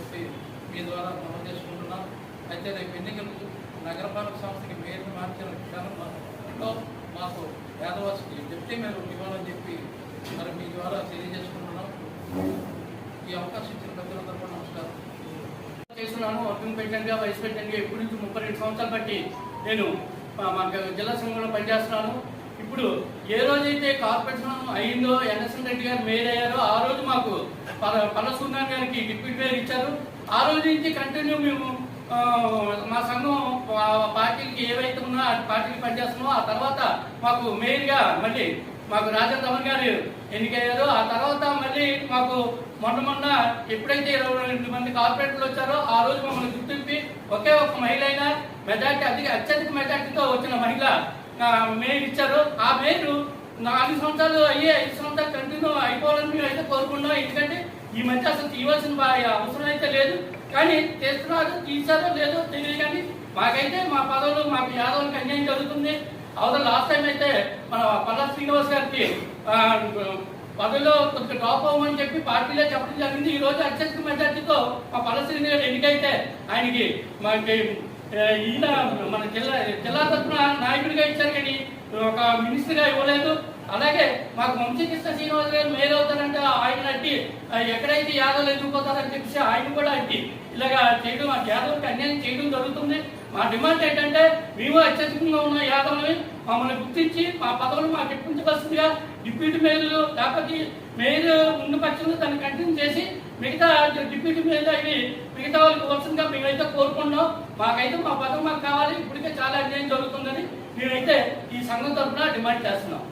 చెప్పి మీ ద్వారా నమోదు చేసుకుంటున్నాం. అయితే రేపు ఎన్నికలు నగరపాలక సంస్థకి మేయర్ని మార్చిన క్షణంలో మాకు యాదవాసుకి డిప్యూటీ మేయర్ ఇవ్వాలని చెప్పి మరి మీ ద్వారా తెలియజేసుకుంటున్నాం. ఈ అవకాశం ఇచ్చిన ప్రజలందరూ కూడా నమస్కారం చేస్తున్నాను. వర్కింగ్ ప్రెసిడెంట్గా వైస్ ప్రెసిడెంట్గా ఇప్పుడు నుంచి 32 సంవత్సరాలు బట్టి నేను మాకు జిల్లా సంఘంలో పనిచేస్తున్నాను. ఇప్పుడు ఏ రోజైతే కార్పొరేషన్ అయిందో ఎన్ఎస్ఎన్ రెడ్డి గారు మేయర్ అయ్యారో ఆ రోజు మాకు పల్ల సూర్యనారాయణ గారికి డిప్యూటీ మేయర్ ఇచ్చారు. ఆ రోజు నుంచి కంటిన్యూ మేము మా సంఘం పార్టీకి ఏవైతే ఉన్నా ఆ పార్టీకి పనిచేస్తున్నామో ఆ తర్వాత మాకు మేయర్గా మళ్ళీ మాకు రాజేంద్ర గారు ఎన్నికయ్యారు. ఆ తర్వాత మళ్ళీ మాకు మొన్న ఎప్పుడైతే 22 మంది కార్పొరేటర్లు వచ్చారో ఆ రోజు మమ్మల్ని గుర్తింపి ఒకే ఒక్క మహిళ అయినా మెజార్టీ అత్యధిక మెజార్టీతో వచ్చిన మహిళ మేయర్ ఇచ్చారు. ఆ మేయర్ 4 సంవత్సరాలు అయ్యి 5 సంవత్సరాలు కంటిన్యూ అయిపోవాలని మేము అయితే కోరుకున్నాం. ఎందుకంటే ఈ మధ్య అసలు తీయవలసిన అవసరం అయితే లేదు, కానీ చేస్తున్నారు, తీసారో లేదో తెలియదు. కానీ మాకైతే మా పదవులు మాకు యాదవులకు అన్యాయం జరుగుతుంది. అవతల లాస్ట్ టైం అయితే మన పల్లా శ్రీనివాస్ గారికి పదవిలో కొంచెం డ్రాప్ అవ్వమని చెప్పి పార్టీలో చెప్పడం జరిగింది. ఈ రోజు అత్యధిక మెజార్టీతో మా పల్లా శ్రీనివాస్ గారు ఎన్నికైతే ఆయనకి మనకి ఈయన మన జిల్లా తరఫున నాయకుడిగా ఇచ్చారు, కానీ ఒక మినిస్టర్గా ఇవ్వలేదు. అలాగే మాకు వంశీకృష్ణ శ్రీనివాస్ గారు మేయర్ అవుతారంటే ఆయన అట్టి ఎక్కడైతే యాదవులు ఎదుర్కోతారని చెప్పి ఆయన కూడా అట్టి ఇలాగా చేయడం మా యాదవులకి అన్యాయం చేయడం జరుగుతుంది. మా డిమాండ్ ఏంటంటే మేము అత్యధికంగా ఉన్న యాదవులని మమ్మల్ని గుర్తించి మా పదవులు మాకు ఇప్పించవలసిందిగా డిప్యూటీ మేయర్లు లేకపోతే మేయర్ ఉన్న పక్షంలో దాన్ని కంటిన్యూ చేసి మిగతా డిప్యూటీ మేయర్లు అవి మిగతా వాళ్ళకి ఇవ్వాల్సిందిగా మేమైతే కోరుకుంటున్నాం. మాకైతే మా పదవి మాకు కావాలి. ఇప్పటికే చాలా అన్యాయం జరుగుతుందని మేమైతే ఈ సంఘం తరఫున డిమాండ్ చేస్తున్నాం.